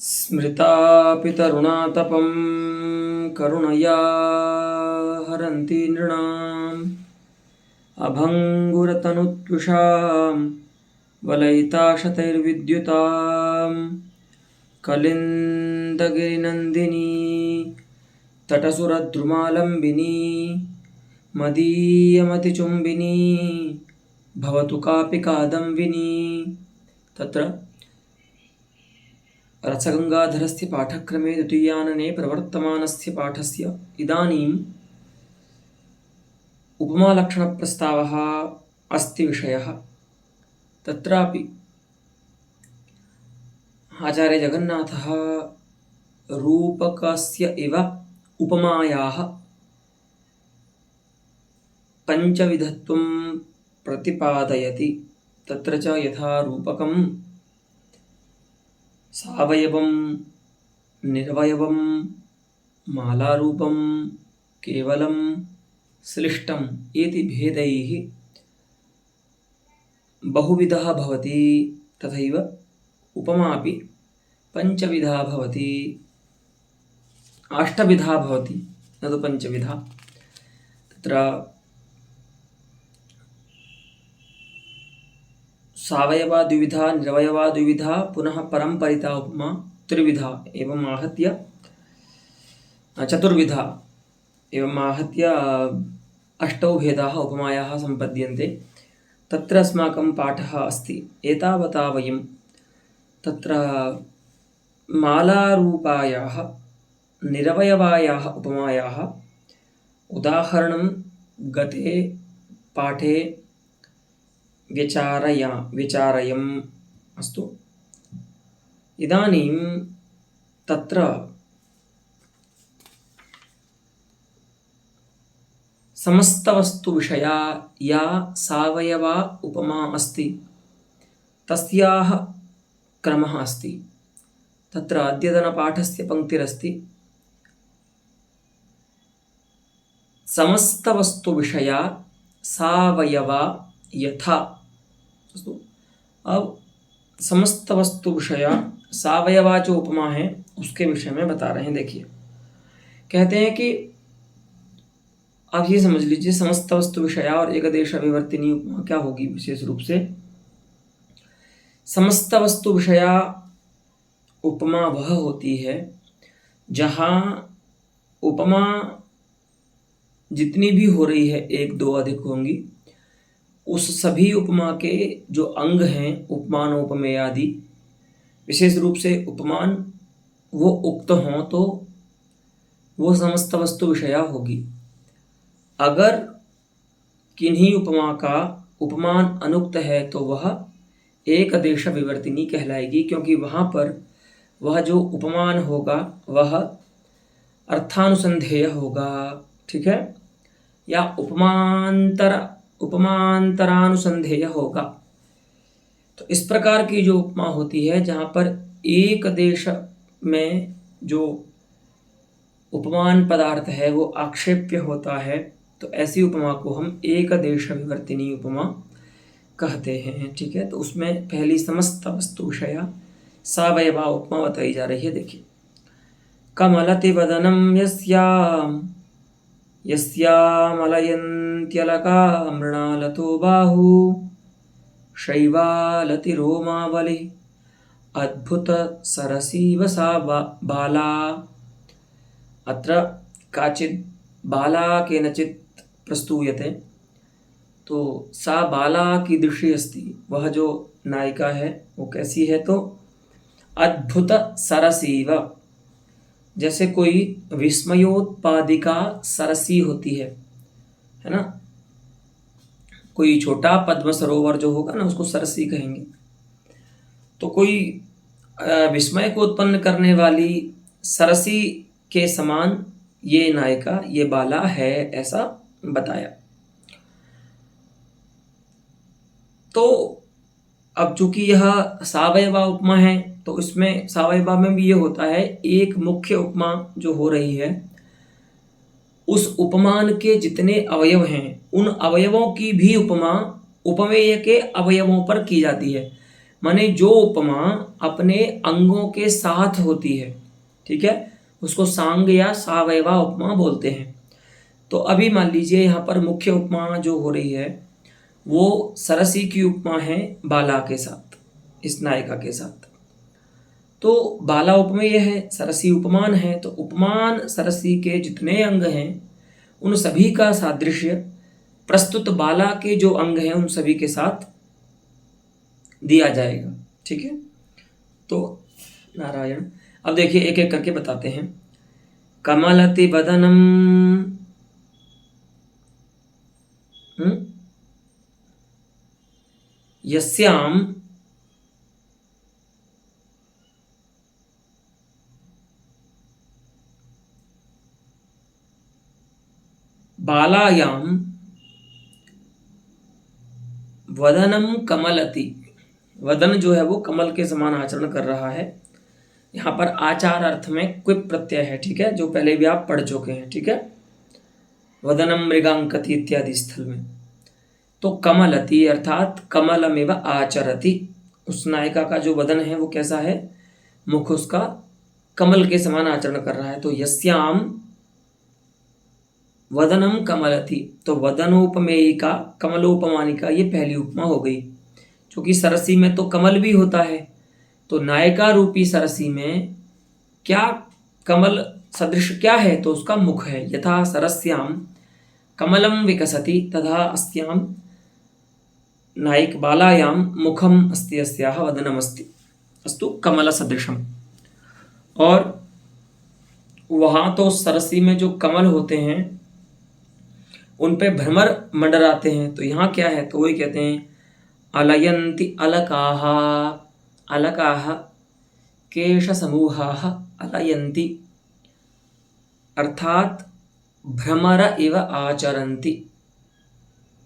स्मृतापितरुणातपं करुणया हरन्ति नृणाम् अभङ्गुरतनुत्विषां वलयिताशतैर्विद्युतां कलिन्दगिरिनन्दिनी तटसुरद्रुमालम्बिनी मदीयमतिचुम्बिनी भवतु कापि कादम्बिनी। तत्र रसगङ्गाधरस्य पाठक्रमे द्वितीयानने प्रवर्तमानस्य पाठस्य इदानीम् उपमालक्षणप्रस्तावः अस्ति विषयः। तत्रापि आचार्यजगन्नाथः रूपकस्य इव उपमायाः पञ्चविधत्वं प्रतिपादयति। तत्र च यथा रूपकं सावयवं निरवयवं मालारूपं केवलं श्लिष्टम् इति भेदैः बहुविधः भवति, तथैव उपमापि पञ्चविधा भवति, अष्टविधा भवति, न तु पञ्चविधा। तत्र सावयवा द्विविधा, निरवयवा द्विविधा, पुनः परम्परिता उपमा त्रिविधा, एवम् आहत्य चतुर्विधा, एवम् आहत्य अष्टौ भेदाः उपमायाः सम्पद्यन्ते। तत्र अस्माकं पाठः अस्ति। एतावता वयं तत्र मालारूपायाः निरवयवायाः उपमायाः उदाहरणं गते पाठे विचारयम् अस्तु। इदानीं तत्र समस्तवस्तुविषया या सावयवा उपमा अस्ति तस्याः क्रमः अस्ति। तत्र अद्यतनपाठस्य पङ्क्तिरस्ति समस्तवस्तुविषया सावयवा यथा। अब समस्त वस्तु विषया सावयवा जो उपमा है उसके विषय में बता रहे हैं। देखिए, कहते हैं कि आप ये समझ लीजिए समस्त वस्तु विषया और एकदेश अभिवर्तिनी उपमा क्या होगी। विशेष रूप से समस्त वस्तु विषया उपमा वह होती है जहाँ उपमा जितनी भी हो रही है, एक दो अधिक होंगी, उस सभी उपमा के जो अंग हैं, उपमान उपमेय आदि, विशेष रूप से उपमान वो उक्त हों तो वो समस्त वस्तु विषया होगी। अगर किन्हीं उपमा का उपमान अनुक्त है तो वह एक देश विवर्तिनी कहलाएगी, क्योंकि वहाँ पर वह जो उपमान होगा वह अर्थानुसंधेय होगा, ठीक है, या उपमांतरानुसंधेय होगा। तो इस प्रकार की जो उपमा होती है जहाँ पर एक देश में जो उपमान पदार्थ है वो आक्षेप्य होता है, तो ऐसी उपमा को हम एक देश विवर्तिनी उपमा कहते हैं, ठीक है। तो उसमें पहली समस्त वस्तु विषया सावयवा उपमा बताई जा रही है। देखिए, कमलति वदनं यस्यामलयन्त्यलका मृणालतो बाहु शैवालति रोमावलि अद्भुत सरसीव सा बाला। अत्र काचित् बाला केनचित् प्रस्तूयते, तो सा बाला कीदृशी अस्ति, वह जो नायिका है वो कैसी है, तो अद्भुत सरसीव, जैसे कोई विस्मयोत्पादिका सरसी होती है ना। कोई छोटा पद्म सरोवर जो होगा ना उसको सरसी कहेंगे। तो कोई विस्मय को उत्पन्न करने वाली सरसी के समान ये नायिका, ये बाला है, ऐसा बताया। तो अब चूंकि यह सावयवा उपमा है तो इसमें सावयवा में भी ये होता है, एक मुख्य उपमा जो हो रही है उस उपमान के जितने अवयव हैं उन अवयवों की भी उपमा उपमेय के अवयवों पर की जाती है। माने जो उपमा अपने अंगों के साथ होती है, ठीक है, उसको सांग या सावयवा उपमा बोलते हैं। तो अभी मान लीजिए यहाँ पर मुख्य उपमा जो हो रही है वो सरसी की उपमा है बाला के साथ, इस नायिका के साथ। तो बाला उपमेय है, सरसी उपमान है, तो उपमान सरसी के जितने अंग हैं उन सभी का सादृश्य प्रस्तुत बाला के जो अंग हैं उन सभी के साथ दिया जाएगा। ठीक है, तो नारायण। अब देखिए एक एक करके बताते हैं। कमलति वदनम, यस्याम बालायाम वदनम कमलति, वदन जो है वो कमल के समान आचरण कर रहा है। यहाँ पर आचार अर्थ में क्विप प्रत्यय है, ठीक है, जो पहले भी आप पढ़ चुके हैं। ठीक है, वदनम मृगांकति इत्यादि स्थल में। तो कमलति अर्थात कमलमेव आचरति, उस नायिका का जो वदन है वो कैसा है, मुख उसका कमल के समान आचरण कर रहा है। तो यस्याम वदनम कमलति, तो वदनोपमेयी का कमलोपमानी का ये पहली उपमा हो गई। क्योंकि सरसी में तो कमल भी होता है, तो नायिका रूपी सरसी में क्या कमल सदृश क्या है, तो उसका मुख है। यथा सरस्याम कमलम विकसति तथा अस्याम नायिक बालायाम मुखम अस्ति, अस्याह वदनम अस्ति, अस्तु कमल सदृशम। और वहाँ तो सरसी में जो कमल होते हैं उन पे भ्रमर मंडराते हैं, तो यहाँ क्या है, तो वही कहते हैं अलयन्ति अलकाः, अलकाः केश समूहाः अलयन्ति, अर्थात भ्रमर इव आचरन्ति,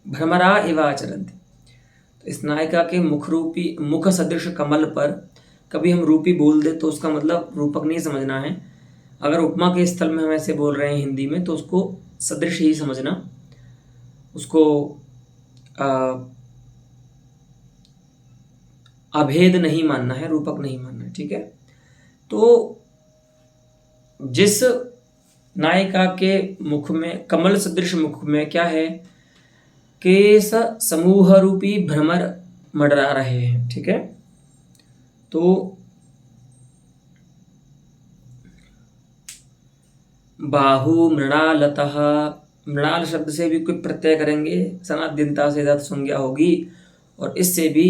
भ्रमरा इव आचरन्ति। तो इस नायिका के मुख रूपी मुख सदृश कमल पर कभी हम रूपी बोल दे तो उसका मतलब रूपक नहीं समझना है। अगर उपमा के स्थल में हम ऐसे बोल रहे हैं हिंदी में तो उसको सदृश ही समझना, उसको अभेद नहीं मानना है, रूपक नहीं मानना है। ठीक है, तो जिस नायिका के मुख में कमल सदृश मुख में क्या है, केस समूह रूपी भ्रमर मंडरा रहे हैं। ठीक है, तो बाहु मृणालतः, मृणाल शब्द से भी कोई प्रत्यय करेंगे, सनाद्यंता से धातु संज्ञा होगी और इससे भी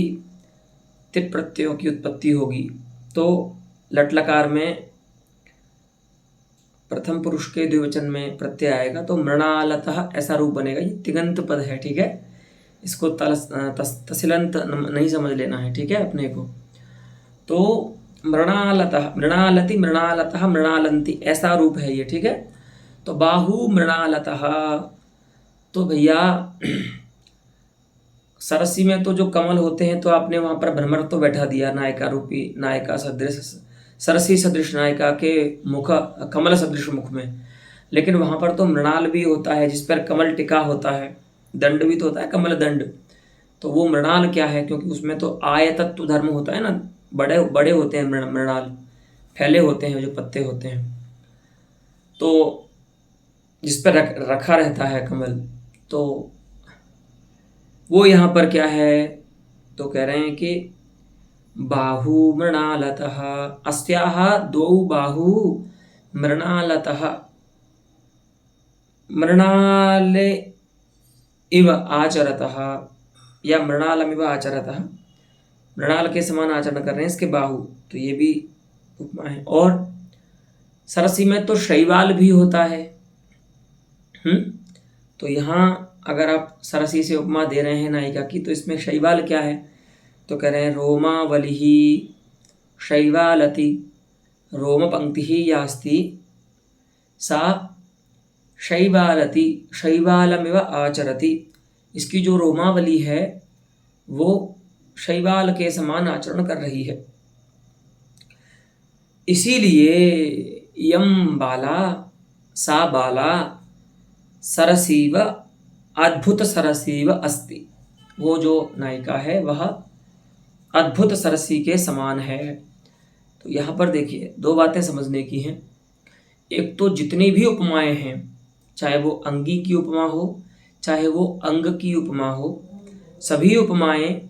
तिप प्रत्ययों की उत्पत्ति होगी। तो लट लकार में प्रथम पुरुष के द्विवचन में प्रत्यय आएगा तो मृणालतः ऐसा रूप बनेगा। ये तिगंत पद है, ठीक है, इसको तसिलंत नहीं समझ लेना है। ठीक है, अपने को तो मृणालतः, मृणालति, मृणालतः, मृणालंति ऐसा रूप है ये। ठीक है, तो बाहु मृणालतः, तो भैया सरसी में तो जो कमल होते हैं तो आपने वहाँ पर भ्रमर तो बैठा दिया, नायिका रूपी, नायिका सदृश सरसी सदृश नायिका के मुख कमल सदृश मुख में, लेकिन वहाँ पर तो मृणाल भी होता है जिस पर कमल टिका होता है, दंड भी तो होता है कमल दंड। तो वो मृणाल क्या है, क्योंकि उसमें तो आयतत्व धर्म होता है ना, बड़े बड़े होते हैं मृणाल, फैले होते हैं जो पत्ते होते हैं, तो जिस पर रखा रहता है कमल, तो वो यहाँ पर क्या है, तो कह रहे हैं कि बाहु मृणालतः, अस्याः द्वौ बाहु मृणालतः, मृणाले इव आचरतः या मृणालमिव आचरतः, मृणाल के समान आचरण कर रहे हैं इसके बाहु, तो ये भी उपमा है। और सरसी में तो शैवाल भी होता है। तो यहाँ अगर आप सरसी से उपमा दे रहे हैं नायिका की, तो इसमें शैवाल क्या है, तो कह रहे हैं रोमावली शैवालति, रोम पंक्ति ही यास्ति सा शैवालति शैवालमिव आचरति, इसकी जो रोमावली है वो शैवाल के समान आचरण कर रही है। इसीलिए यम बाला सा बाला सरसीव अद्भुत सरसीव अस्ति, वो जो नायिका है वह अद्भुत सरसी के समान है। तो यहाँ पर देखिए दो बातें समझने की हैं। एक तो जितनी भी उपमाएं हैं, चाहे वो अंगी की उपमा हो, चाहे वो अंग की उपमा हो, सभी उपमाएं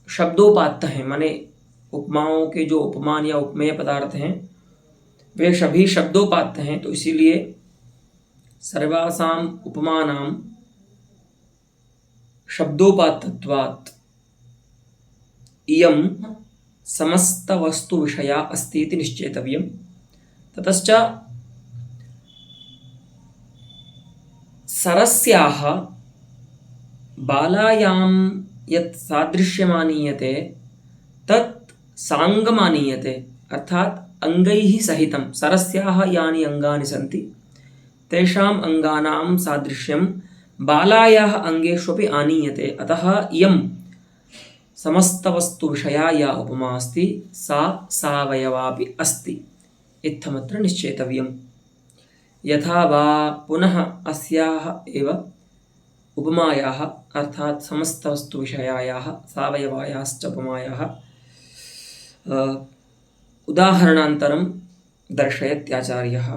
शब्दोपात्त हैं। माने उपमाओं के जो उपमान या उपमेय पदार्थ हैं वे सभी शब्दोपात्त हैं। तो इसीलिए सर्वासाम उपमानां शब्दोपात्तत्वात् इयं समस्त वस्तु विषया अस्ति इति निश्चेतव्यम्। ततश्च सरस्याः बालायां यत् सादृश्यमानीयते तत् साङ्गमानीयते, अर्थात अंगैः सहितं सरस्याः यानि अंगानि सन्ति तेषाम् अंगानां सादृश्यं बालायाः अंगेष्वपि आनीयते। अतः इयं समस्तवस्तु विषया या उपमा अस्ति सा सावयवापि अस्ति इत्थमत्र निश्चेतव्यम्। यथा वा पुनः अस्याः एव उपमायाः अर्थात समस्तवस्तु विषयायाः सावयवायाश्च उपमायाः उदाहरणान्तरं दर्शयत्याचार्यः।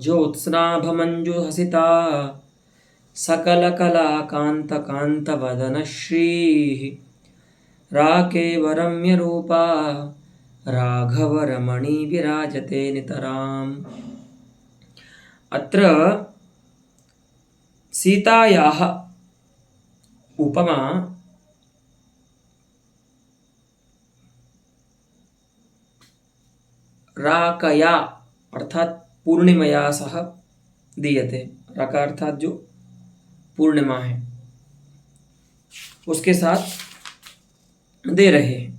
ज्योत्स्नाभमञ्जुहसिता सकलकलाकान्तकान्तवदनश्रीः राकेवरम्यरूपा राघवरमणी विराजते नितराम्। अत्र सीतायाः उपमा राकया अर्थात पूर्णिमया सह दीयते। राका अर्थात जो पूर्णिमा है उसके साथ दे रहे हैं।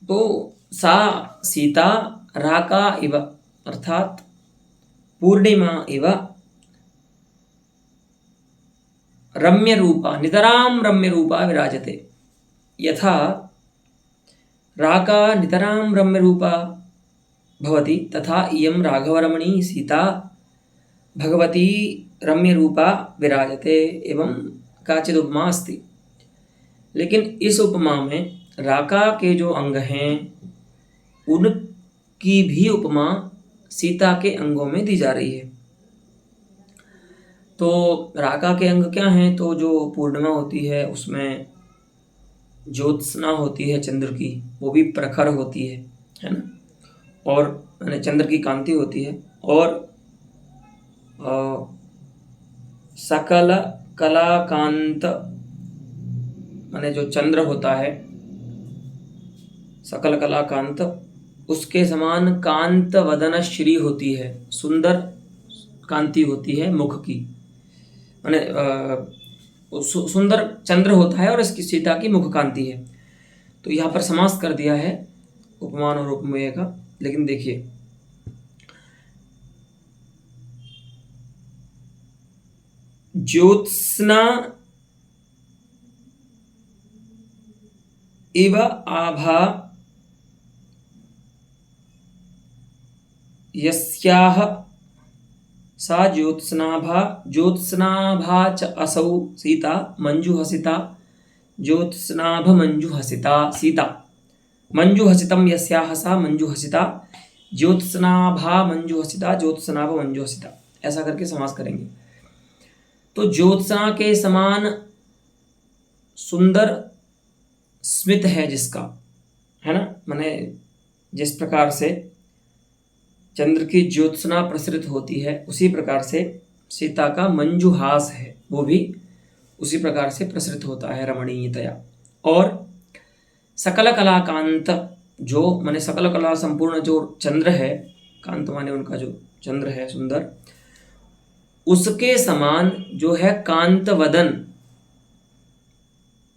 तो सा सीता राका इव अर्थात पूर्णिमा इव रम्य रूपा नितरां रम्य रूपा विराजते। यथा राका नितरां रम्य रूपा भवति तथा इयं राघवरमणी सीता भगवती रम्य रूपा विराजते। एवं काचिद उपमा अस्ति, लेकिन इस उपमा में राका के जो अंग हैं उनकी भी उपमा सीता के अंगों में दी जा रही है। तो राका के अंग क्या हैं? तो जो पूर्णिमा होती है उसमें ज्योत्सना होती है चंद्र की, वो भी प्रखर होती है ना, और यानी चंद्र की कांति होती है। और सकल कलाकांत माने जो चंद्र होता है सकल कलाकांत, उसके समान कांत वदन श्री होती है, सुंदर कांति होती है मुख की। माने सुंदर चंद्र होता है और इसकी सीता की मुख कांति है। तो यहाँ पर समास कर दिया है उपमान और उपमेय का। लेकिन देखिए ज्योत्स्ना इव आभा यस्याह सा ज्योत्स्नाभा च असौ सीता मंजुहसिता ज्योत्स्नाभ मंजुहसिता सीता मंजुहसितं यस्याह सा मंजुहसिता ज्योत्स्नाभा मंजुहसिता ज्योत्स्नाभ मंजुहसिता, ऐसा करके समास करेंगे। तो ज्योत्सना के समान सुंदर स्मित है जिसका, है ना, माने जिस प्रकार से चंद्र की ज्योत्सना प्रसरित होती है उसी प्रकार से सीता का मंजुहास है, वो भी उसी प्रकार से प्रसरित होता है रमणीयतया। और सकल कला कांत, जो माने सकल कला संपूर्ण जो चंद्र है, कांत माने उनका जो चंद्र है सुंदर, उसके समान जो है कांत वदन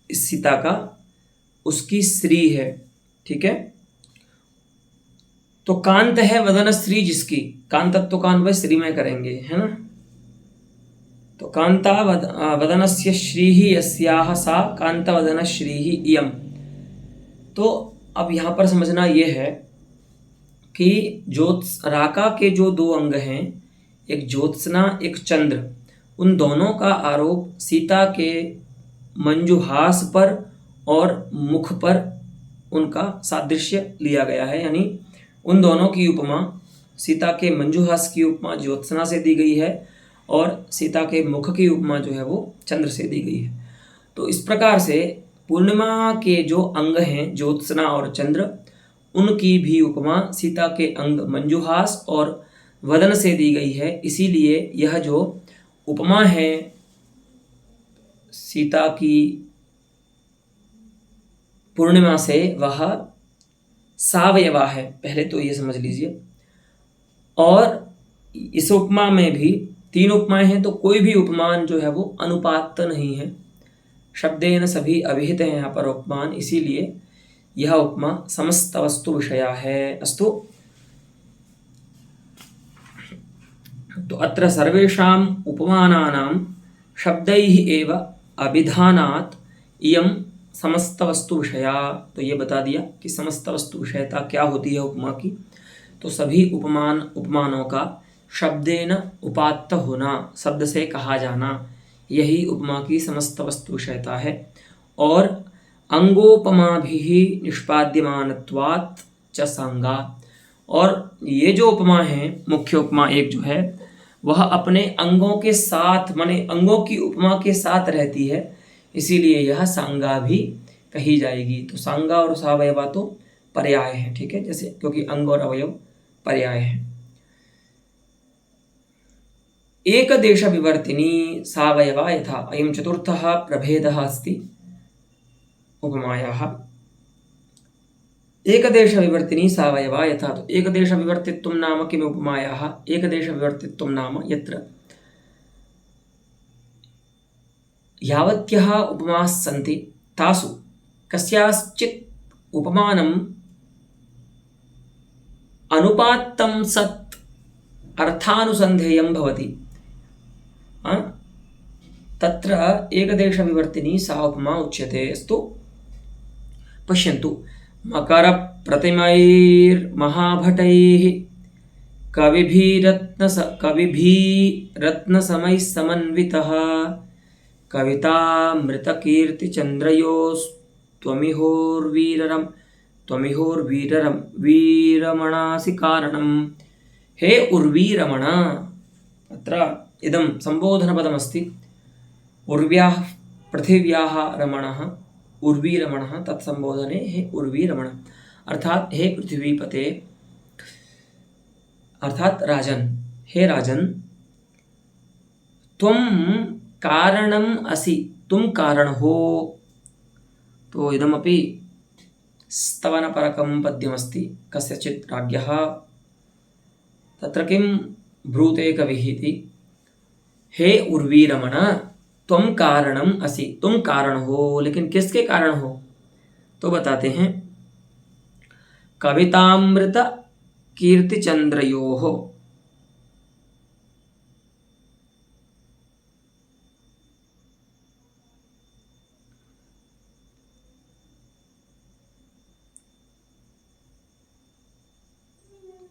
इस सीता का, उसकी श्री है। ठीक है, तो कांत है वदन श्री जिसकी, कांतत्व कान वह श्री में करेंगे, है ना। तो कांता वदनस्य श्रीः यस्याः सा कांत वदन श्रीः इयम्। तो अब यहाँ पर समझना ये है कि राका के जो दो अंग हैं, एक ज्योत्सना एक चंद्र, उन दोनों का आरोप सीता के मंजूहास पर और मुख पर उनका सादृश्य लिया गया है। यानी उन दोनों की उपमा, सीता के मंजूहास की उपमा ज्योत्सना से दी गई है और सीता के मुख की उपमा जो है वो चंद्र से दी गई है। तो इस प्रकार से पूर्णिमा के जो अंग हैं ज्योत्सना और चंद्र, उनकी भी उपमा सीता के अंग मंजूहास और वदन से दी गई है। इसीलिए यह जो उपमा है सीता की पूर्णिमा से, वह सावयवा है, पहले तो ये समझ लीजिए। और इस उपमा में भी 3 उपमाएं हैं, तो कोई भी उपमान जो है वो अनुपात नहीं है, शब्देन सभी अभिहित हैं यहाँ पर उपमान, इसीलिए यह उपमा समस्त वस्तु विषया है। अस्तु, तो अत्र सर्वेषाम् उपमानानां शब्दैः एव अभिधानात् इयं समस्त वस्तु विषया। तो ये बता दिया कि समस्त वस्तु विषयता क्या होती है उपमा की। तो सभी उपमानों का शब्देन उपात्त होना, शब्द से कहा जाना, यही उपमा की समस्त वस्तु विषयता है। और अंगोपमाभिः निष्पाद्यमानत्वात् च सांगा। और ये जो उपमा है, मुख्य उपमा एक जो है, वह अपने अंगों के साथ, माने अंगों की उपमा के साथ रहती है, इसीलिए यह सांगा भी कही जाएगी। तो सांगा और सावयवा तो पर्याय है, ठीक है, जैसे क्योंकि अंग और अवयव पर्याय है। एक देश विवर्तिनी सावयवा यथा, अयं चतुर्थः प्रभेदः अस्ति उपमायाः। एकदेश विवर्तिनी सावयवा यथा, तो एकदेश विवर्तित्वं नाम किम् उपमायाः? एकदेश विवर्तित्वं नाम यत्र यावत्यः उपमाः सन्ति तासु कस्याश्चित् उपमानम् अनुपात्तं सत् अर्थानुसन्धेयं भवति, तत्र एकदेश विवर्तिनी सा उपमा उच्यते। अस्तु, पश्यन्तु, मकरप्रतिमैर्महाभटैः कविभिरत्नसमैः समन्वितः वीरमणासि कारणम्। हे उर्वीरमण, अत्र इदं सम्बोधनपदमस्ति। उर्व्याः पृथिव्याः रमणः उर्वीरमणः, तत्संबोधने हे उर्वीरमण, अर्थात हे पृथ्वीपते, अर्थात राजन, हे राजन, त्वं कारणम् असि, तुम कारण हो। तो इदमपि स्तवनपरकं पद्यमस्ति कस्यचित् राज्ञः। तत्र किं ब्रूते कविः इति, हे उर्वीरमण, तुम कारणम असि, तुम कारण हो, लेकिन किसके कारण हो? तो बताते हैं, कवितामृत कीर्तिचंद्रयोः।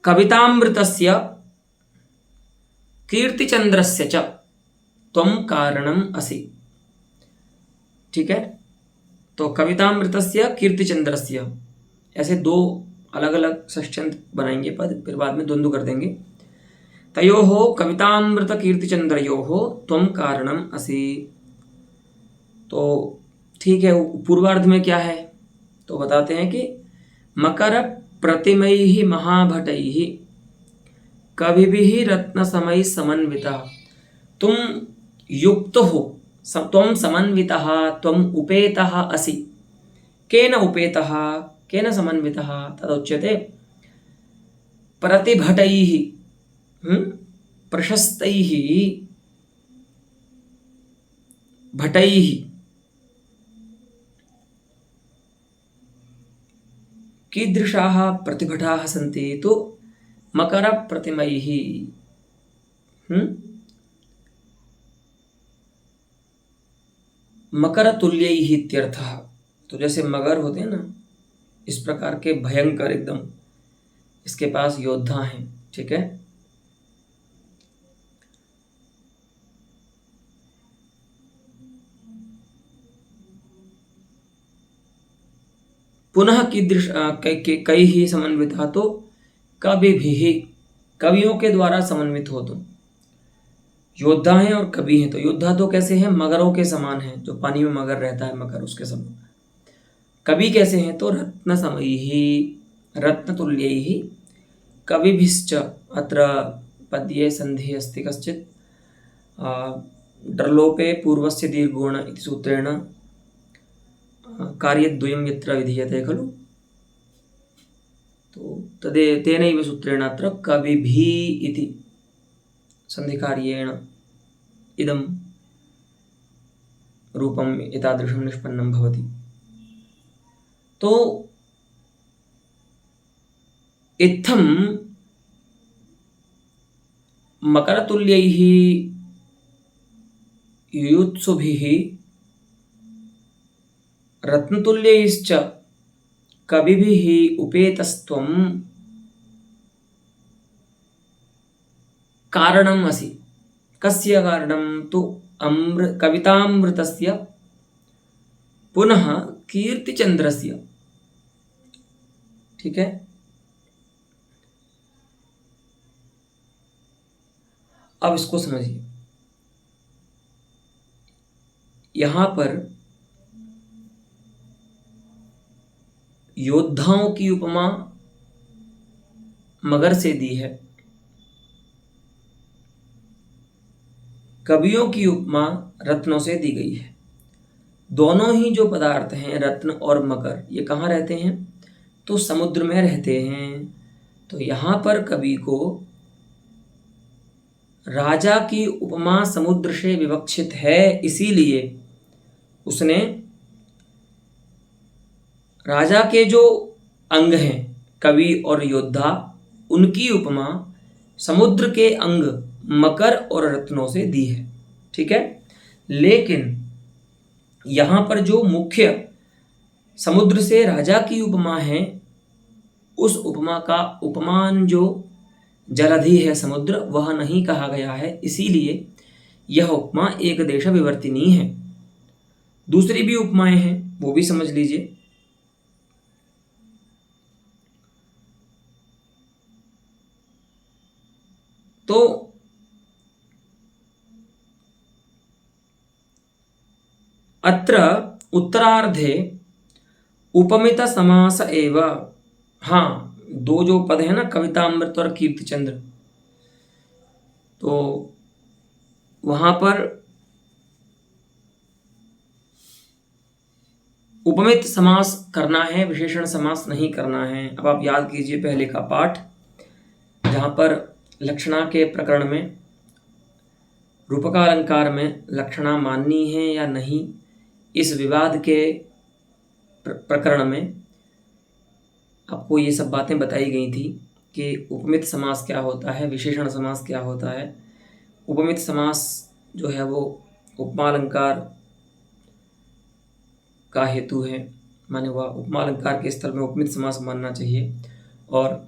कवितामृतस्य कीर्तिचंद्रस्य च त्वं कारणम असि, ठीक है। तो कवितामृतस्य कीर्तिचंद्रस्य, ऐसे 2 अलग अलग षष्ठ्यंत बनाएंगे पद, फिर बाद में द्वंद्व कर देंगे। तयोः कवितामृत कीर्तिचंद्रयोः त्वं कारणम असि। तो ठीक है, पूर्वार्ध में क्या है तो बताते हैं कि मकर प्रतिमैः महाभटैः कविभिः रत्नसमैः समन्वितः। तुम युक्त हो, त्वं समन्वितः, त्वं उपेतः असि। केन उपेतः, केन समन्वितः? तदुच्यते प्रतिभटैः, प्रशस्तैः भटैः, कीदृशाः प्रतिभटाः सन्ति? तो मकरप्रतिमैः, मकरतुल्यैः इत्यर्थः। तो जैसे मगर होते हैं ना, इस प्रकार के भयंकर एकदम इसके पास योद्धा हैं, ठीक है। पुनः कीदृश कई ही समन्विता, तो कवि भी, कवियों के द्वारा समन्वित हो तुम। योद्धा हैं और कवि हैं, तो योद्धा तो कैसे हैं, मगरों के समान हैं, जो पानी में मगर रहता है मगर उसके समान। कवि कैसे हैं, तो रत्न समयी रत्न तुल्य ही कविभिश्च। अत्र पद्ये संधि अस्ति कश्चित् डर्लोपे पूर्वस्य दीर्घोण इति सूत्रेण कार्यद्वयं यत्र विधीयते खलु, तो तेनैव सूत्रेण अत्र कविभिः इति संधिकार्येण इदं रूपम् एतादृशं निष्पन्नं भवति। तो इत्थं मकरतुल्यैः युयुत्सुभिः रत्नतुल्यैश्च कविभिः उपेतस्त्वं कारणम् असि। कस्य कारणं, तु कवितामृतस्य पुनः कीर्तिचंद्रस्य। ठीक है, अब इसको समझिए। यहां पर योद्धाओं की उपमा मगर से दी है, कवियों की उपमा रत्नों से दी गई है। दोनों ही जो पदार्थ हैं, रत्न और मकर, ये कहाँ रहते हैं, तो समुद्र में रहते हैं। तो यहाँ पर कवि को राजा की उपमा समुद्र से विवक्षित है, इसीलिए उसने राजा के जो अंग हैं, कवि और योद्धा, उनकी उपमा समुद्र के अंग मकर और रत्नों से दी है। ठीक है, लेकिन यहाँ पर जो मुख्य समुद्र से राजा की उपमा है, उस उपमा का उपमान जो जलधि है समुद्र, वह नहीं कहा गया है, इसीलिए यह उपमा एक देश विवर्तिनी है। दूसरी भी उपमाएं हैं, वो भी समझ लीजिए। तो अत्र उत्तरार्धे उपमित समास एव। हाँ, दो जो पद है ना, कवितामृत और कीर्तिचंद्र, तो वहां पर उपमित समास करना है, विशेषण समास नहीं करना है। अब आप याद कीजिए पहले का पाठ, जहां पर लक्षणा के प्रकरण में, रूपकालंकार में लक्षणा माननी है या नहीं, इस विवाद के प्रकरण में आपको ये सब बातें बताई गई थी कि उपमित समास क्या होता है, विशेषण समास क्या होता है। उपमित समास जो है वो उपमालंकार का हेतु है, माने वह उपमालंकार के स्थल में उपमित समास मानना चाहिए, और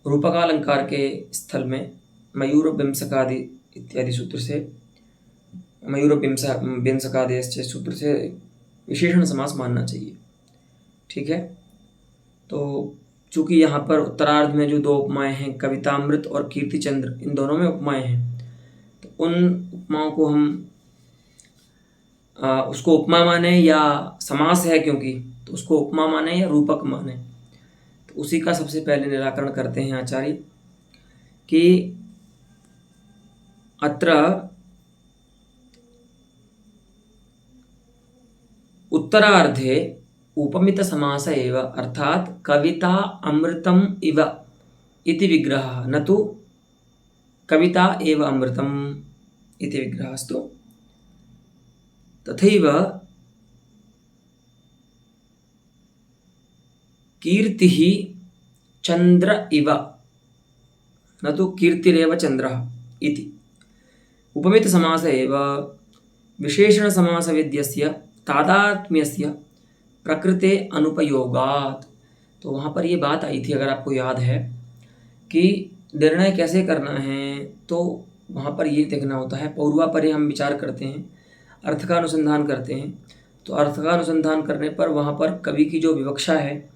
रूपकालंकार के स्थल में मयूर बिंसकादि इत्यादि सूत्र से, मयूर बिंसकादि सूत्र से विशेषण समास मानना चाहिए। ठीक है, तो चूंकि यहाँ पर उत्तरार्ध में जो दो उपमाएं हैं, कवितामृत और कीर्तिचंद्र, इन दोनों में उपमाएं हैं, तो उन उपमाओं को हम उसको उपमा माने या समास है क्योंकि, तो उसको उपमा माने या रूपक माने। तो उसी का सबसे पहले निराकरण करते हैं आचार्य कि अत्र उत्तरार्धे उपमित समास एव, अर्थात कविता अमृतम इव इति विग्रहः, न तो कविता एव अमृतम इति विग्रहस्तु। तथैव कीर्तिः चंद्र इव, न तो कीर्तिरेव चंद्रः इति। उपमित समास एव विशेषण समास विद्यस्य तादात्म्यस्य प्रकृते अनुपयोगात्। तो वहाँ पर ये बात आई थी, अगर आपको याद है, कि निर्णय कैसे करना है, तो वहाँ पर ये देखना होता है, पौर्वापर्य हम विचार करते हैं, अर्थ का अनुसंधान करते हैं, तो अर्थ का अनुसंधान करने पर वहाँ पर कवि की जो विवक्षा है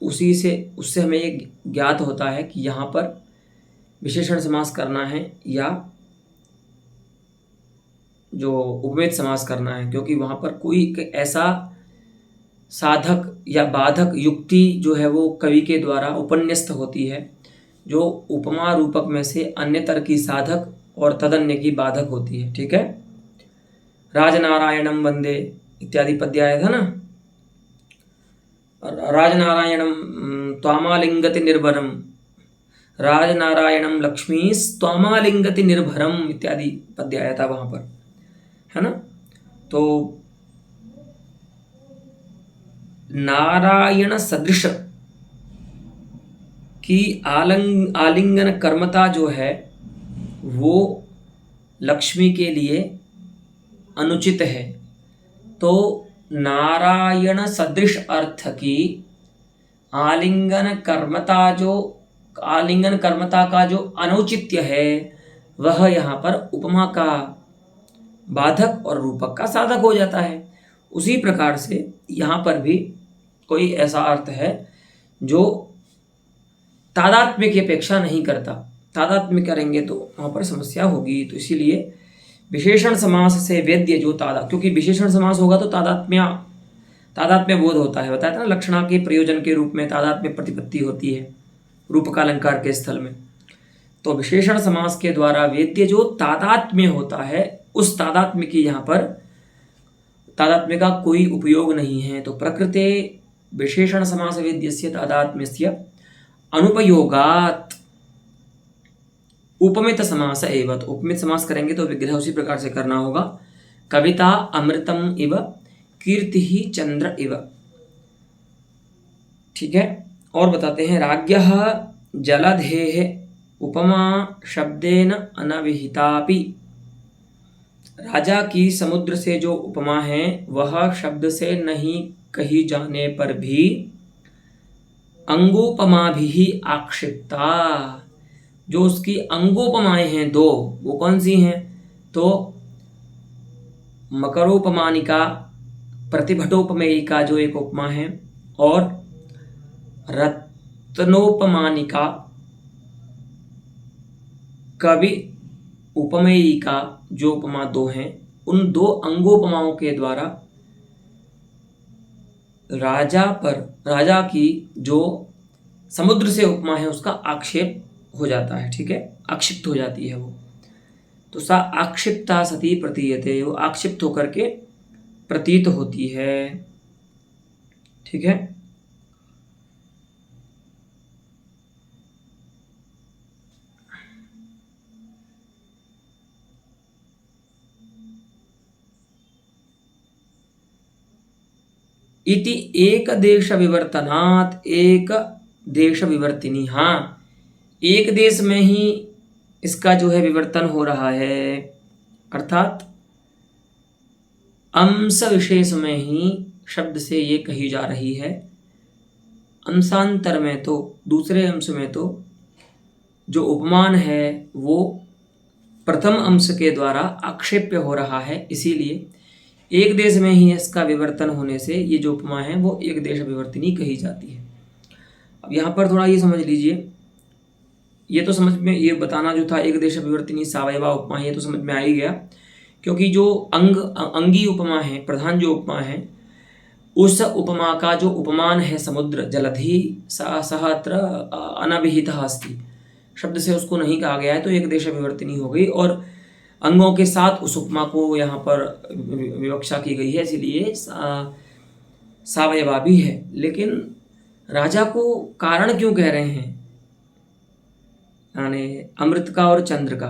उससे हमें ये ज्ञात होता है कि यहाँ पर विशेषण समास करना है या जो उपमेय समास करना है, क्योंकि वहाँ पर कोई ऐसा साधक या बाधक युक्ति जो है वो कवि के द्वारा उपन्यस्त होती है जो उपमा रूपक में से अन्यतर की साधक और तदन्य की बाधक होती है। ठीक है, राजनारायणम वंदे इत्यादि पद्य आया था ना, राजनारायणम त्वामालिंगति निर्भरम, राजनारायणम लक्ष्मी त्वामालिंगति निर्भरम इत्यादि पद्य आया था वहाँ पर, है ना। तो नारायण सदृश की आलिंगन कर्मता जो है वो लक्ष्मी के लिए अनुचित है। तो नारायण सदृश अर्थ की आलिंगन कर्मता का जो अनुचित्य है वह यहाँ पर उपमा का बाधक और रूपक का साधक हो जाता है। उसी प्रकार से यहाँ पर भी कोई ऐसा अर्थ है जो तादात्म्य की अपेक्षा नहीं करता। तादात्म्य करेंगे तो वहाँ पर समस्या होगी। तो इसीलिए विशेषण समास से वेद्य जो क्योंकि विशेषण समास होगा तो तादात्म्य बोध होता है। बताया था ना, लक्षणा के प्रयोजन के रूप में तादात्म्य प्रतिपत्ति होती है रूपकालंकार के स्थल में। तो विशेषण समास के द्वारा वेद्य जो तादात्म्य होता है उस तादात्म्य की यहाँ पर तादात्म्य का कोई उपयोग नहीं है। तो प्रकृते विशेषण समास वेद्यस्य तादात्म्यस्य अनुपयोगात् उपमित समास एव। तो उपमित समास करेंगे तो विग्रह उसी प्रकार से करना होगा। कविता अमृतम इव कीर्ति ही चंद्र इव। ठीक है, और बताते हैं राज्ञः जलधेः उपमा शब्देन अनविहितापि। राजा की समुद्र से जो उपमा है वह शब्द से नहीं कही जाने पर भी अंगोपमा भी आक्षिप्ता। जो उसकी अंगोपमाएं हैं दो, वो कौन सी हैं? तो मकरोपमानिका प्रतिभटोपमेयिका जो एक उपमा है, और रत्नोपमानिका कवि उपमेयिका जो उपमा दो हैं, उन दो अंगोपमाओं के द्वारा राजा की जो समुद्र से उपमा है उसका आक्षेप हो जाता है। ठीक है, आक्षिप्त हो जाती है वो। तो सा आक्षिप्ता सती प्रतीयते, वो आक्षिप्त होकर के प्रतीत होती है। ठीक है, इति एक देश विवर्तनात् एक देश विवर्तिनी। हाँ, एक देश में ही इसका जो है विवर्तन हो रहा है, अर्थात अंश विशेष में ही शब्द से ये कही जा रही है। अंशांतर में तो, दूसरे अंश में तो जो उपमान है वो प्रथम अंश के द्वारा आक्षेप्य हो रहा है। इसीलिए एक देश में ही इसका विवर्तन होने से ये जो उपमा है वो एक देश विवर्तिनी कही जाती है। अब यहाँ पर थोड़ा ये समझ लीजिए, ये तो समझ में, ये बताना जो था एक देश विवर्तिनी सावयवा उपमा, ये तो समझ में आ ही गया। क्योंकि जो अंगी उपमा है, प्रधान जो उपमा है, उस उपमा का जो उपमान है समुद्र जलधि सह अत्र अनभिहितः अस्ति, शब्द से उसको नहीं कहा गया है, तो एक देश विवर्तिनी हो गई और अंगों के साथ उस उपमा को यहाँ पर विवक्षा की गई है, इसीलिए सावयवा भी है। लेकिन राजा को कारण क्यों कह रहे हैं, यानी अमृत का और चंद्र का?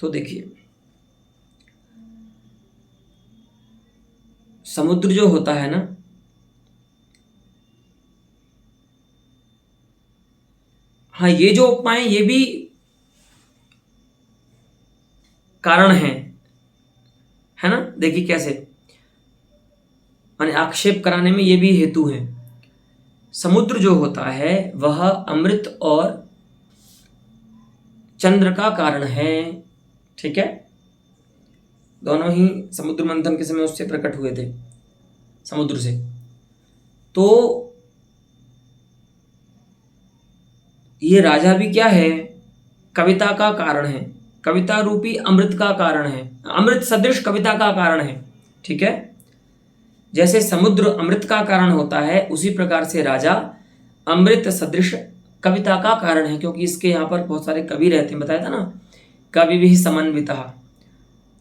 तो देखिए, समुद्र जो होता है ना, हाँ, ये जो उपमाएं ये भी कारण है ना। देखिए कैसे, माने आक्षेप कराने में ये भी हेतु है। समुद्र जो होता है वह अमृत और चंद्र का कारण है। ठीक है, दोनों ही समुद्र मंथन के समय उससे प्रकट हुए थे। समुद्र से। तो ये राजा भी क्या है, कविता का कारण है, कविता रूपी अमृत का कारण है, अमृत सदृश कविता का कारण है। ठीक है, जैसे समुद्र अमृत का कारण होता है, उसी प्रकार से राजा अमृत सदृश कविता का कारण है, क्योंकि इसके यहाँ पर बहुत सारे कवि रहते हैं, बताया था ना, कवि भी समन्विता।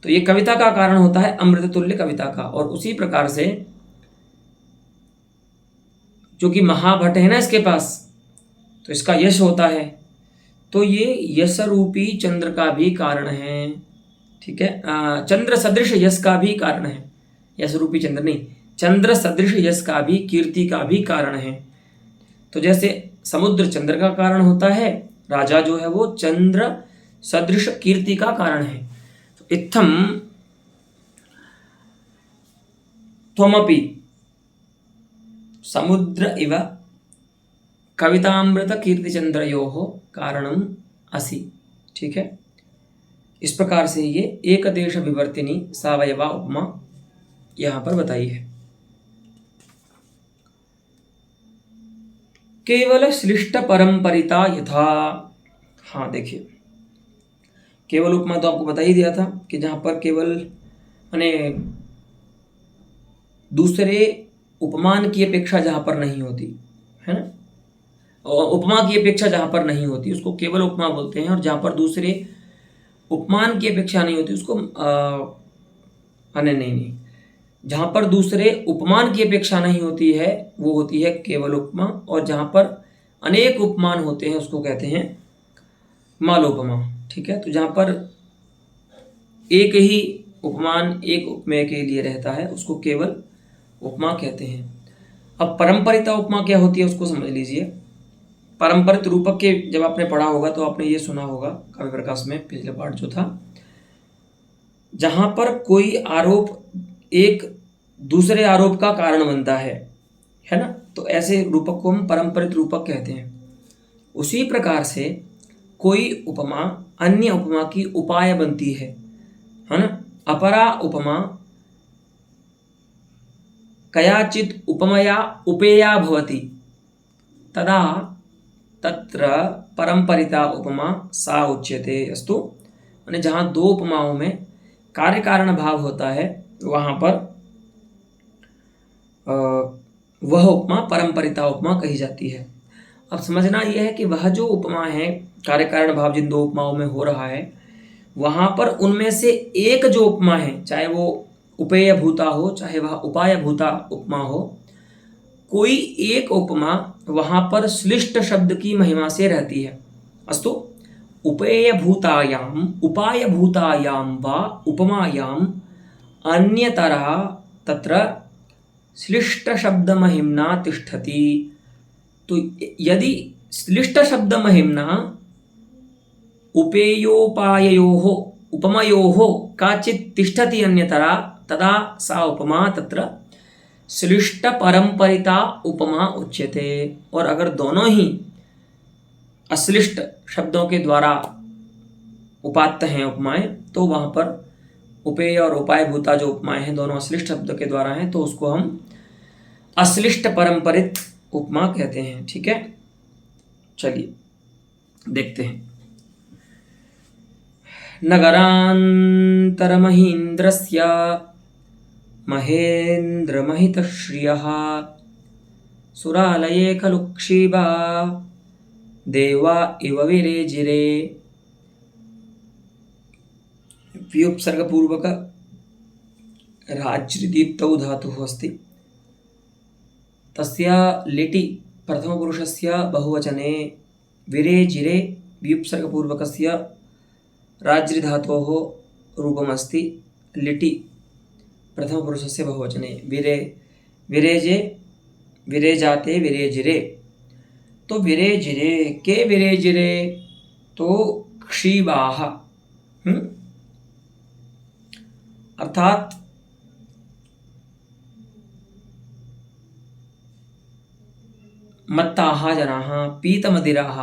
तो ये कविता का कारण होता है, अमृत तुल्य कविता का। और उसी प्रकार से जो कि महाभट है ना इसके पास, तो इसका यश होता है, तो ये यश रूपी चंद्र का भी कारण है। ठीक है, चंद्र सदृश यश का भी कारण है, यश रूपी चंद्र नहीं, चंद्र सदृश यश का भी, कीर्ति का भी कारण है। तो जैसे समुद्र चंद्र का कारण होता है, राजा जो है वो चंद्र सदृश कीर्ति का कारण है। तो इत्थम त्वमपि समुद्र इव कवितामृत कीर्तिचंद्रयोः कारणम असि। ठीक है, इस प्रकार से ये एक देश विवर्तिनी सावयवा उपमा यहां पर बताई है। केवल श्लिष्ट परंपरिता यथा, हाँ देखिए, केवल उपमा तो आपको बता ही दिया था कि जहां पर केवल माने दूसरे उपमान की अपेक्षा जहां पर नहीं होती है ना, और उपमा की अपेक्षा जहां पर नहीं होती उसको केवल उपमा बोलते हैं, और जहां पर दूसरे उपमान की अपेक्षा नहीं होती उसको नहीं, जहां पर दूसरे उपमान की अपेक्षा नहीं होती है वो होती है केवल उपमा, और जहां पर अनेक उपमान होते हैं उसको कहते हैं मालोपमा। ठीक है, तो जहां पर एक ही उपमान एक उपमेय के लिए रहता है उसको केवल उपमा कहते हैं। अब परंपरिता उपमा क्या होती है उसको समझ लीजिए। परंपरित रूपक के जब आपने पढ़ा होगा तो आपने ये सुना होगा काव्य प्रकाश में, पिछले पाठ जो था, जहां पर कोई आरोप एक दूसरे आरोप का कारण बनता है ना, तो ऐसे रूपक को हम परंपरित रूपक कहते हैं। उसी प्रकार से कोई उपमा अन्य उपमा की उपाय बनती है ना, अपरा उपमा कयाचित उपमया उपेया भवति तदा तत्र परंपरिता उपमा सा उच्यते। अस्तु, माने जहाँ दो उपमाओं में कार्य कारण भाव होता है वहाँ पर वह उपमा परंपरिता उपमा कही जाती है। अब समझना यह है कि वह जो उपमा है, कार्य कारण भाव जिन दो उपमाओं में हो रहा है, वहाँ पर उनमें से एक जो उपमा है, चाहे वो उपेय भूता हो चाहे वह उपाय भूता उपमा हो, कोई एक उपमा वहां पर श्लिष्ट शब्द की महिमा से रहती है। अस्तु, उपेय भूतायाम उपाय भूतायाम वा उपमायाम अन्यतरा तत्र श्लिष्ट शब्द महिम्ना तिष्ठति। तो यदि श्लिष्ट शब्द महिम्ना उपेयोपाययोः उपमयोः काचित् तिष्ठति अन्यतरा तदा सा उपमा तत्र श्लिष्ट परंपरिता उपमा उच्यते। और अगर दोनों ही अश्लिष्ट शब्दों के द्वारा उपात्त हैं उपमाएं, तो वहां पर उपेय और उपाय भूता जो उपमाएं हैं दोनों अश्लिष्ट शब्द के द्वारा हैं, तो उसको हम अश्लिष्ट परंपरित उपमा कहते हैं। ठीक है, चलिए देखते हैं। नगरान्तरमहीन्द्रस्य महेन्द्रमहितश्रियः सुरालये खलु क्षीबा देवा इव विरेजिरे। व्युपसर्गपूर्वक राज्यदीप्तौ धातुः अस्ति, तस्य लिटि प्रथमपुरुषस्य बहुवचने विरेजिरे व्युपसर्गपूर्वकस्य राज्यधातोः रूपमस्ति लिटि प्रथमपुरुषस्य बहुवचने विरेजे विरेजाते विरेजिरे। तो विरेजिरे के विरेजिरे तो क्षीबाः, अर्थात मत्ताः जनाः पीतमदिराः,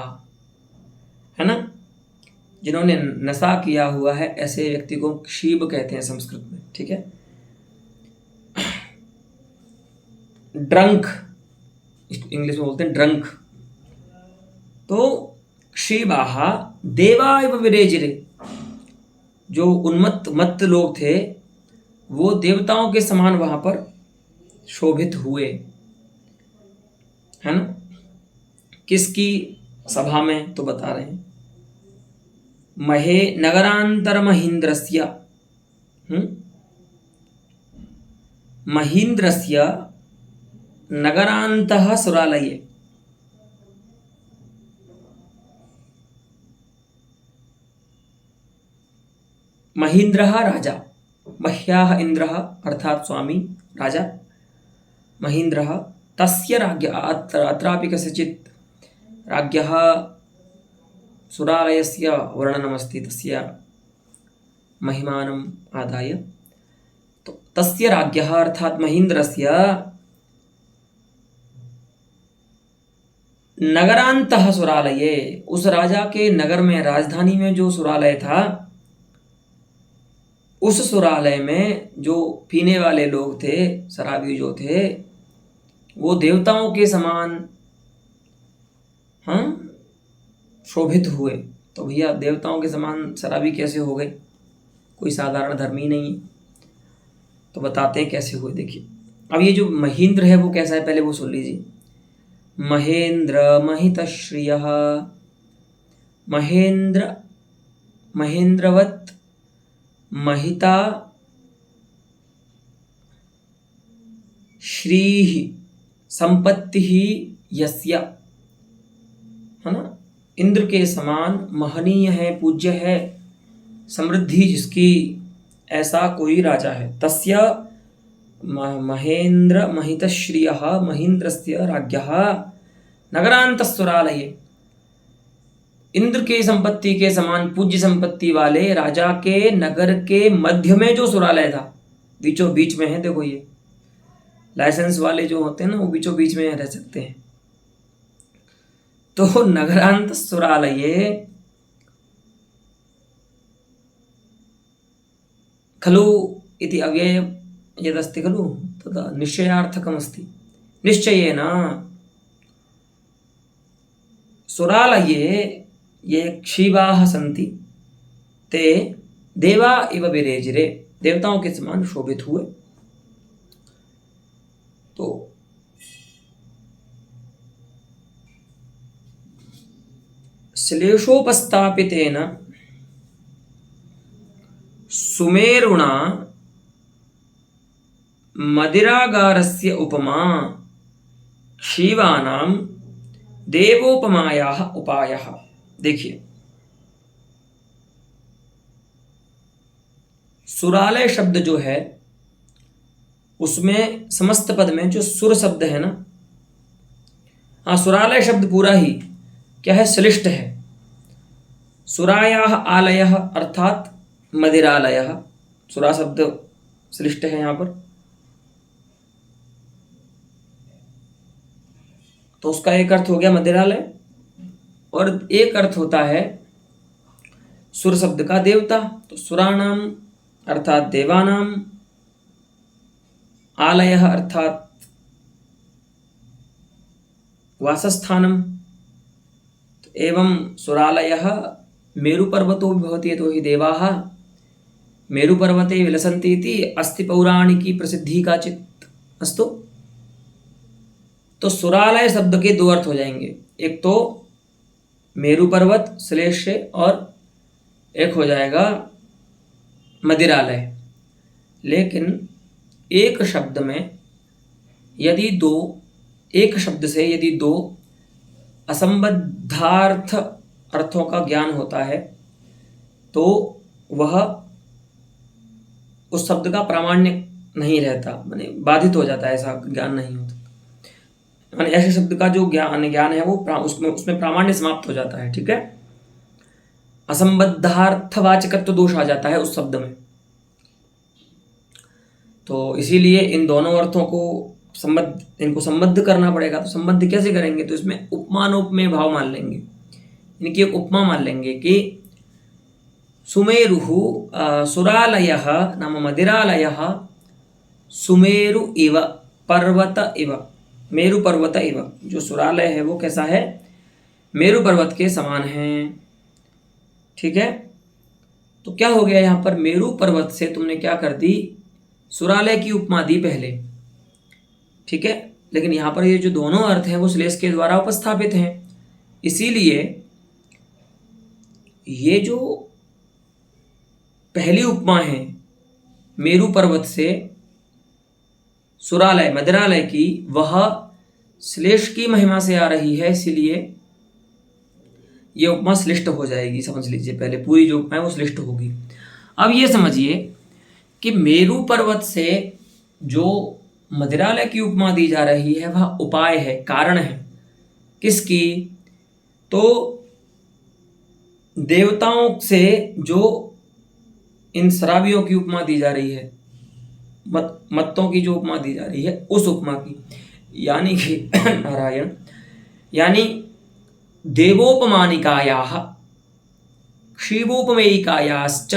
है ना, जिन्होंने नशा किया हुआ है, ऐसे व्यक्ति को क्षीब कहते हैं संस्कृत में। ठीक है, ड्रंक, इंग्लिश में बोलते हैं ड्रंक। तो शिवाः देवा इव विरेजिरे, जो उन्मत्त मत्त लोग थे वो देवताओं के समान वहां पर शोभित हुए, है ना। किसकी सभा में, तो बता रहे हैं महे नगरांतर महींद्रस्य, महींद्रस्य नगरांतः सुरालये। महींद्रः राजा, मह्याः इंद्रः अर्थात स्वामी राजा महींद्रः, तस्य राज्ञः, अत्रापि कस्यचित् राज्ञः सुरालयस्य वर्णनमस्ति तस्य महिमानम् आदाय। तो तस्य राज्ञः अर्थात महींद्रस्य नगरांतः सुरालये, उस राजा के नगर में, राजधानी में जो सुरालय था, उस सुरालय में जो पीने वाले लोग थे, शराबी जो थे, वो देवताओं के समान शोभित हुए। तो भैया देवताओं के समान शराबी कैसे हो गए, कोई साधारण धर्मी नहीं है। तो बताते हैं कैसे हुए, देखिए। अब ये जो महींद्र है वो कैसा है, पहले वो सुन लीजिए। महेंद्र महितश्रियः, महेंद्र महेंद्रवत् महिता श्रीः संपत्ति यस्य, है ना। इंद्र के समान महनीय है, पूज्य है, समृद्धि जिसकी, ऐसा कोई राजा है। तस्य महेंद्र महितश्रियः महींद्रस्य राज्ञः नगरांतस्सुरालये, इंद्र के संपत्ति के समान पूज्य संपत्ति वाले राजा के नगर के मध्य में जो सुरालय था, बीचों बीच में है। देखो ये लाइसेंस वाले जो होते हैं ना, वो बीचों बीच में रह सकते हैं। तो नगरांत सुरालये खलु इति अव्यय यदस्ति खलु तदा निश्चयार्थकमस्ति। निश्चयेन सुरालये ये क्षीवाः सन्ति ते देवा इव विरेजिरे, देवताओं के समान शोभित हुए। तो श्लेषोपस्थापितेन सुमेरुणा मदिरागारस्य उपमा क्षीवानां देवोपमायाः उपायः। देखिए, सुरालय शब्द जो है उसमें समस्त पद में जो सुर शब्द है ना, हाँ, सुरालय शब्द पूरा ही क्या है, श्लिष्ट है। सुरायाः आलयः अर्थात मदिरालयः, सुरा शब्द श्लिष्ट है यहाँ पर। तो उसका एक अर्थ हो गया मदिरालय, और एक अर्थ होता है सुर शब्द का देवता। तो सुराणाम अर्थात देवानाम, आलयः अर्थात वासस्थानम। एवं सुरालयः मेरुपर्वतो भवति यतोहि देवाः मेरुपर्वते विलसन्ति इति अस्ति पौराणिकी प्रसिद्धि काचित्। अस्तु, तो सुरालय शब्द के दो अर्थ हो जाएंगे, एक तो मेरु पर्वत श्लेष से, और एक हो जाएगा मदिरालय। लेकिन एक शब्द में यदि दो, एक शब्द से यदि दो असंबद्धार्थ अर्थों का ज्ञान होता है तो वह उस शब्द का प्रामाण्य नहीं रहता, माने बाधित हो जाता है, ऐसा ज्ञान नहीं होता। माने ऐसे शब्द का जो ज्ञान है वो उसमें प्रामाण्य समाप्त हो जाता है। ठीक है, असंबद्धार्थवाचकत्व दोष आ जाता है उस शब्द में। तो इसीलिए इन दोनों अर्थों को इनको संबद्ध करना पड़ेगा। तो संबद्ध कैसे करेंगे, तो इसमें उपमानोपमेय भाव मान लेंगे, इनकी एक उपमा मान लेंगे कि सुमेरुः सुरालयः नाम मदिरालयः सुमेरु इव पर्वत इव, मेरु पर्वत इव, जो सुरालय है वो कैसा है, मेरु पर्वत के समान है। ठीक है, तो क्या हो गया यहाँ पर, मेरु पर्वत से तुमने क्या कर दी, सुरालय की उपमा दी पहले। ठीक है, लेकिन यहाँ पर ये जो दोनों अर्थ हैं वो श्लेष के द्वारा उपस्थापित हैं, इसीलिए ये जो पहली उपमा है मेरु पर्वत से सुरालय मदिरालय की, वह श्लेष की महिमा से आ रही है, इसीलिए ये उपमा श्लिष्ट हो जाएगी। समझ लीजिए, पहले पूरी जो उपमा है वो श्लिष्ट होगी। अब ये समझिए कि मेरु पर्वत से जो मदिरालय की उपमा दी जा रही है वह उपाय है, कारण है। किसकी, तो देवताओं से जो इन शराबियों की उपमा दी जा रही है, मत्तों की जो उपमा दी जा रही है उस उपमा की, यानी कि नारायण, यानी देवोपमानिकायाः क्षीवोपमेयिकायाश्च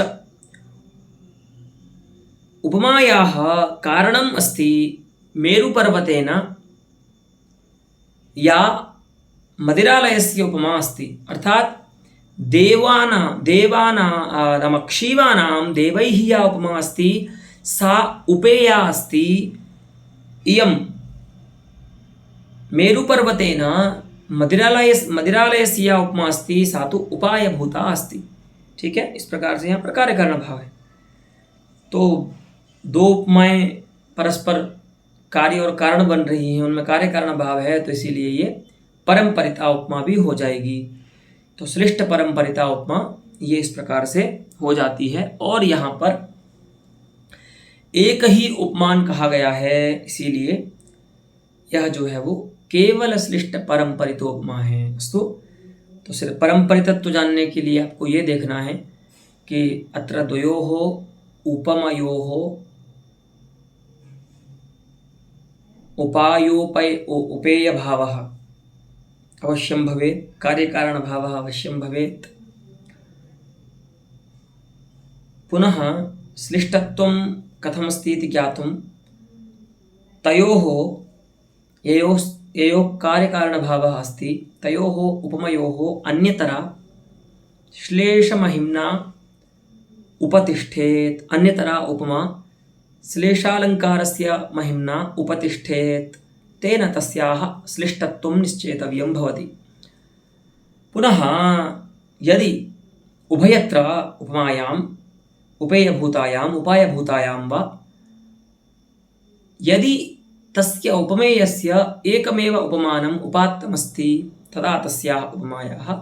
उपमायाः कारणम् अस्ति मेरुपर्वतेन या मदिरालयस्य उपमा अस्ति। अर्थात नाम क्षीवानां देवैः या उपमा अस्ति सा उपेया अस्ति। इयं मेरुपर्वतेन मदिरालयस्य या उपमा अस्ति सा तो उपायभूता अस्ति। ठीक है, इस प्रकार से यहाँ पर कार्यकारण भाव है। तो दो उपमाएं परस्पर कार्य और कारण बन रही हैं, उनमें कार्य कारण भाव है, तो इसीलिए ये परम्परिता उपमा भी हो जाएगी। तो श्लिष्ट परम्परिता उपमा ये इस प्रकार से हो जाती है। और यहाँ पर एक ही उपमान कहा गया है, इसीलिए यह जो है वो केवल श्लिष्ट परम्परितोपमा है। तो सिर्फ परम्परितत्व जानने के लिए आपको ये देखना है कि अत्र द्वयोः उपमयोः उपेय भावः अवश्यं भवेत्, कार्यकारण भावः अवश्यं भवेत्। पुनः श्लिष्टत्वं कथमस्ति इति ज्ञातुं तयोः ययोः कार्यकारणभावः अस्ति तयोः उपमयोः अन्यतरा श्लेषमहिम्ना उपतिष्ठेत्। अन्यतरा उपमा श्लेषालङ्कारस्य महिम्ना उपतिष्ठेत्, तेन तस्याः श्लिष्टत्वं निश्चेतव्यं भवति। पुनः यदि उभयत्र उपमायाम् उपेयभूतायाम् उपायभूतायां वा यदि तस्य उपमेयस्य एकमेव उपमानम् उपात्तमस्ति तदा तस्याः उपमायाः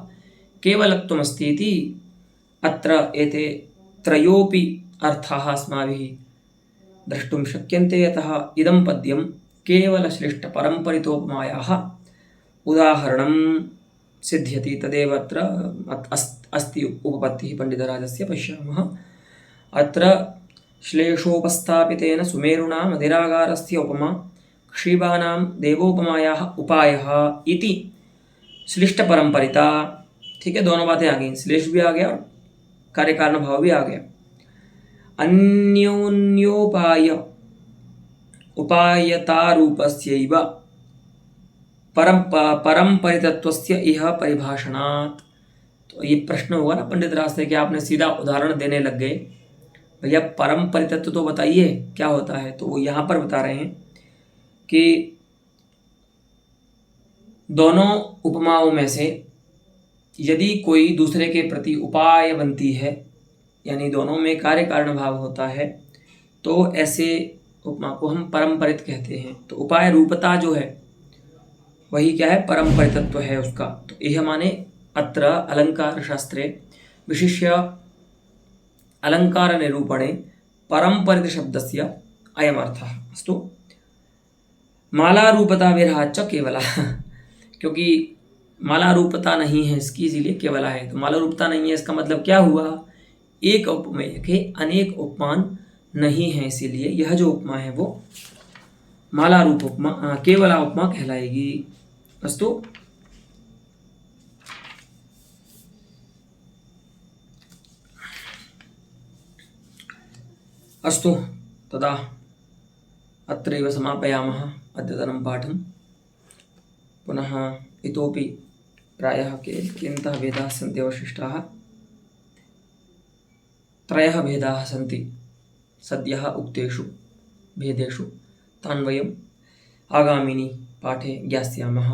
केवलत्वमस्ति इति अत्र एते त्रयोऽपि अर्थाः अस्माभिः द्रष्टुं शक्यन्ते। यतः इदं पद्यं केवलश्लिष्टपरम्परितोपमायाः उदाहरणं सिद्ध्यति, तदेव अत्र अस्ति उपपत्तिः पण्डितराजस्य। पश्यामः, अत्र श्लेषोपस्थापितेन सुमेरुणा मदिरागारस्य उपमा क्षीबानां देवोपमायाः उपायः इति श्लिष्ट परम्परिता। ठीक है, दोनों बातें आ गई, श्लेष भी आ गया और कार्यकारण भाव भी आ गया। अन्योन्योपाय उपायतारूपस्यैव परम्परितत्वस्य इह परिभाषणात्। तो ये प्रश्न होगा ना पंडित राज से कि आपने सीधा उदाहरण देने लग गए, भैया परम्परितत्व तो बताइए क्या होता है। तो वो यहाँ पर बता रहे हैं कि दोनों उपमाओं में से यदि कोई दूसरे के प्रति उपाय बनती है, यानी दोनों में कार्य कारण भाव होता है, तो ऐसे उपमा को हम परम्परित कहते हैं। तो उपाय रूपता जो है वही क्या है, परम्परितत्व है उसका। तो यह माने अत्र अलंकार शास्त्रे विशिष्य अलंकार निरूपणे परम्परित शब्दस्य अयमर्थः। अस्तु, माला रूपता विरहाच्च केवला क्योंकि माला रूपता नहीं है इसकी, इसीलिए केवला है। तो माला रूपता नहीं है इसका मतलब क्या हुआ, एक उपमेय के अनेक उपमान नहीं है, इसीलिए यह जो उपमा है वो माला रूप उपमा केवला उपमा कहलाएगी। अस्तु, अस्तु तदा अत्रैव समापयामः अद्यतनं पाठं। पुनः इतोपि प्रायः कियन्तः भेदाः सन्ति अवशिष्टाः। त्रयः भेदाः सन्ति सद्यः उक्तेषु भेदेषु, तान् वयम् आगामिनि पाठे ज्ञास्यामः।